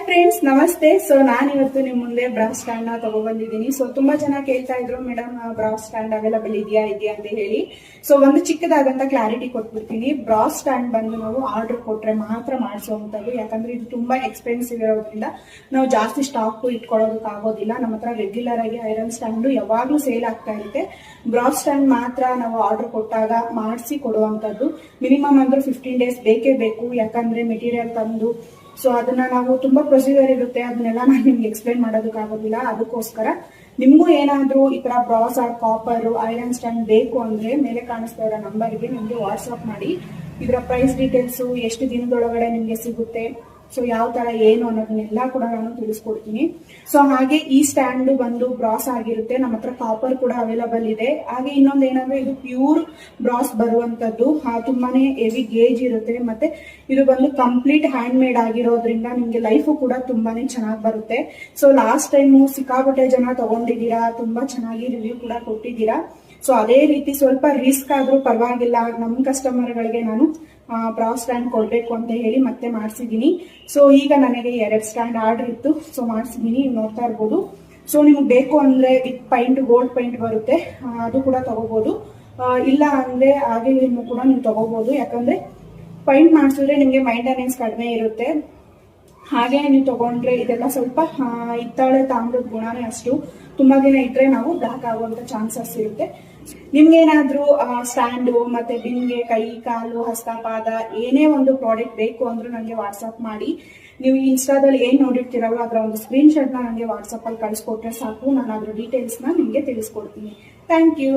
Friends, ನಮಸ್ತೆ. So ನಾನು ಇವತ್ತು ನಿಮ್ಮ ಮುಂದೆ ಬ್ರಾ ಸ್ಟ್ಯಾಂಡ್ ನ ತಗೊಬಂದಿದ್ದೀನಿ. ಸೊ ತುಂಬಾ ಜನ ಕೇಳ್ತಾ ಇದ್ರು, ಮೇಡಮ್ ಬ್ರಾ ಸ್ಟ್ಯಾಂಡ್ ಅವೈಲಬಲ್ ಇದೆಯಾ ಅಂತ ಹೇಳಿ. ಸೊ ಒಂದು ಚಿಕ್ಕದಾದಂತ ಕ್ಲಾರಿಟಿ ಕೊಟ್ಬಿಡ್ತೀನಿ. ಬ್ರಾ ಸ್ಟ್ಯಾಂಡ್ ಬಂದು ನಾವು ಆರ್ಡರ್ ಕೊಟ್ರೆ ಮಾತ್ರ ಮಾಡಿಸುವಂತದ್ದು. ಯಾಕಂದ್ರೆ ಇದು ತುಂಬಾ ಎಕ್ಸ್ಪೆನ್ಸಿವ್ ಇರೋದ್ರಿಂದ ನಾವು ಜಾಸ್ತಿ ಸ್ಟಾಕ್ ಇಟ್ಕೊಳ್ಳೋದಕ್ಕೆ ಆಗೋದಿಲ್ಲ. ನಮ್ಮ ಹತ್ರ ರೆಗ್ಯುಲರ್ ಆಗಿ ಐರನ್ ಸ್ಟ್ಯಾಂಡ್ ಯಾವಾಗ್ಲೂ ಸೇಲ್ ಆಗ್ತಾ ಇರುತ್ತೆ. ಬ್ರಾ ಸ್ಟ್ಯಾಂಡ್ ಮಾತ್ರ ನಾವು ಆರ್ಡರ್ ಕೊಟ್ಟಾಗ ಮಾಡಿಸಿ ಕೊಡುವಂತದ್ದು. ಮಿನಿಮಮ್ ಅಂದ್ರೆ 15 days ಬೇಕೇ ಬೇಕು. ಯಾಕಂದ್ರೆ ಮೆಟೀರಿಯಲ್ ತಂದು ಸೊ ಅದನ್ನ ನಾವು ತುಂಬಾ ಪ್ರೊಸೀಜರ್ ಇರುತ್ತೆ, ಅದನ್ನೆಲ್ಲ ನಾನು ನಿಮ್ಗೆ ಎಕ್ಸ್ಪ್ಲೈನ್ ಮಾಡೋದಕ್ಕಾಗೋದಿಲ್ಲ. ಅದಕ್ಕೋಸ್ಕರ ನಿಮ್ಗೂ ಏನಾದ್ರೂ ಈ ತರ brass or copper iron stand ಬೇಕು ಅಂದ್ರೆ ಮೇಲೆ ಕಾಣಿಸ್ತಾ ಇರೋ ನಂಬರ್ಗೆ ನಿಮ್ಗೆ ವಾಟ್ಸ್ಆಪ್ ಮಾಡಿ ಇದರ ಪ್ರೈಸ್ ಡೀಟೇಲ್ಸ್, ಎಷ್ಟು ದಿನದೊಳಗಡೆ ನಿಮ್ಗೆ ಸಿಗುತ್ತೆ, ಸೊ ಯಾವ ತರ ಏನು ಅನ್ನೋದನ್ನೆಲ್ಲ ಕೂಡ ನಾನು ತಿಳಿಸ್ಕೊಡ್ತೀನಿ. ಸೊ ಹಾಗೆ ಈ ಸ್ಟ್ಯಾಂಡ್ ಬಂದು ಬ್ರಾಸ್ ಆಗಿರುತ್ತೆ. ನಮ್ಮ ಹತ್ರ ಕಾಪರ್ ಕೂಡ ಅವೈಲಬಲ್ ಇದೆ. ಹಾಗೆ ಇನ್ನೊಂದು ಏನಂದ್ರೆ ಇದು ಪ್ಯೂರ್ ಬ್ರಾಸ್ ಬರುವಂತದ್ದು. ತುಂಬಾನೇ ಹೆವಿ ಗೇಜ್ ಇರುತ್ತೆ. ಮತ್ತೆ ಇದು ಬಂದು ಕಂಪ್ಲೀಟ್ ಹ್ಯಾಂಡ್ ಮೇಡ್ ಆಗಿರೋದ್ರಿಂದ ನಿಮ್ಗೆ ಲೈಫು ಕೂಡ ತುಂಬಾನೇ ಚೆನ್ನಾಗಿ ಬರುತ್ತೆ. ಸೊ ಲಾಸ್ಟ್ ಟೈಮು ಸಿಕ್ಕಾಪಟ್ಟೆ ಜನ ತಗೊಂಡಿದ್ದೀರಾ, ತುಂಬಾ ಚೆನ್ನಾಗಿ ರಿವ್ಯೂ ಕೂಡ ಕೊಟ್ಟಿದ್ದೀರಾ. ಸೊ ಅದೇ ರೀತಿ ಸ್ವಲ್ಪ ರಿಸ್ಕ್ ಆದ್ರೂ ಪರವಾಗಿಲ್ಲ, ನಮ್ಮ ಕಸ್ಟಮರ್ಗಳಿಗೆ ನಾನು ಬ್ರಾ ಸ್ಟ್ಯಾಂಡ್ ಕೊಡ್ಬೇಕು ಅಂತ ಹೇಳಿ ಮತ್ತೆ ಮಾಡಿಸಿದೀನಿ. ಸೊ ಈಗ ನನಗೆ 2 ಸ್ಟ್ಯಾಂಡ್ ಆರ್ಡರ್ ಇತ್ತು, ಸೊ ಮಾಡಿಸಿದೀನಿ. ನೋಡ್ತಾ ಇರ್ಬೋದು. ಸೊ ನಿಮ್ಗೆ ಬೇಕು ಅಂದ್ರೆ ವಿತ್ ಪೈಂಟ್, ಗೋಲ್ಡ್ ಪೈಂಟ್ ಬರುತ್ತೆ, ಅದು ಕೂಡ ತಗೋಬಹುದು. ಇಲ್ಲ ಅಂದ್ರೆ ಹಾಗೆ ಕೂಡ ನೀವು ತಗೋಬಹುದು. ಯಾಕಂದ್ರೆ ಪೈಂಟ್ ಮಾಡಿಸಿದ್ರೆ ನಿಮ್ಗೆ ಮೈಂಟೆನೆನ್ಸ್ ಕಡಿಮೆ ಇರುತ್ತೆ. ಹಾಗೆ ನೀವು ತಗೊಂಡ್ರೆ ಇದೆಲ್ಲ ಸ್ವಲ್ಪ ಹಿತ್ತಾಳೆ ತಾಮ್ರದ ಗುಣನೇ ಅಷ್ಟು. ತುಂಬಾ ದಿನ ಇಟ್ರೆ ನಾವು ಬ್ಲಾಕ್ ಆಗುವಂತ ಚಾನ್ಸಸ್ ಇರುತ್ತೆ. ನಿಮ್ಗೇನಾದ್ರೂ ಸ್ಟ್ಯಾಂಡು ಮತ್ತೆ ಬಿನ್ಗೆ ಕೈ ಕಾಲು ಹಸ್ತಪಾದ ಏನೇ ಒಂದು ಪ್ರಾಡಕ್ಟ್ ಬೇಕು ಅಂದ್ರೂ ನನಗೆ ವಾಟ್ಸ್ಆಪ್ ಮಾಡಿ. ನೀವು ಇನ್ಸ್ಟಾದಲ್ಲಿ ಏನ್ ನೋಡಿರ್ತೀರಲ್ಲ ಅದರ ಒಂದು ಸ್ಕ್ರೀನ್ ಶಾಟ್ ನ ನನಗೆ ವಾಟ್ಸ್ಆಪ್ ಅಲ್ಲಿ ಕಳಿಸ್ಕೊಟ್ರೆ ಸಾಕು. ನಾನು ಅದ್ರ ಡೀಟೇಲ್ಸ್ ನ ನಿಮ್ಗೆ ತಿಳಿಸ್ಕೊಡ್ತೀನಿ. Thank you.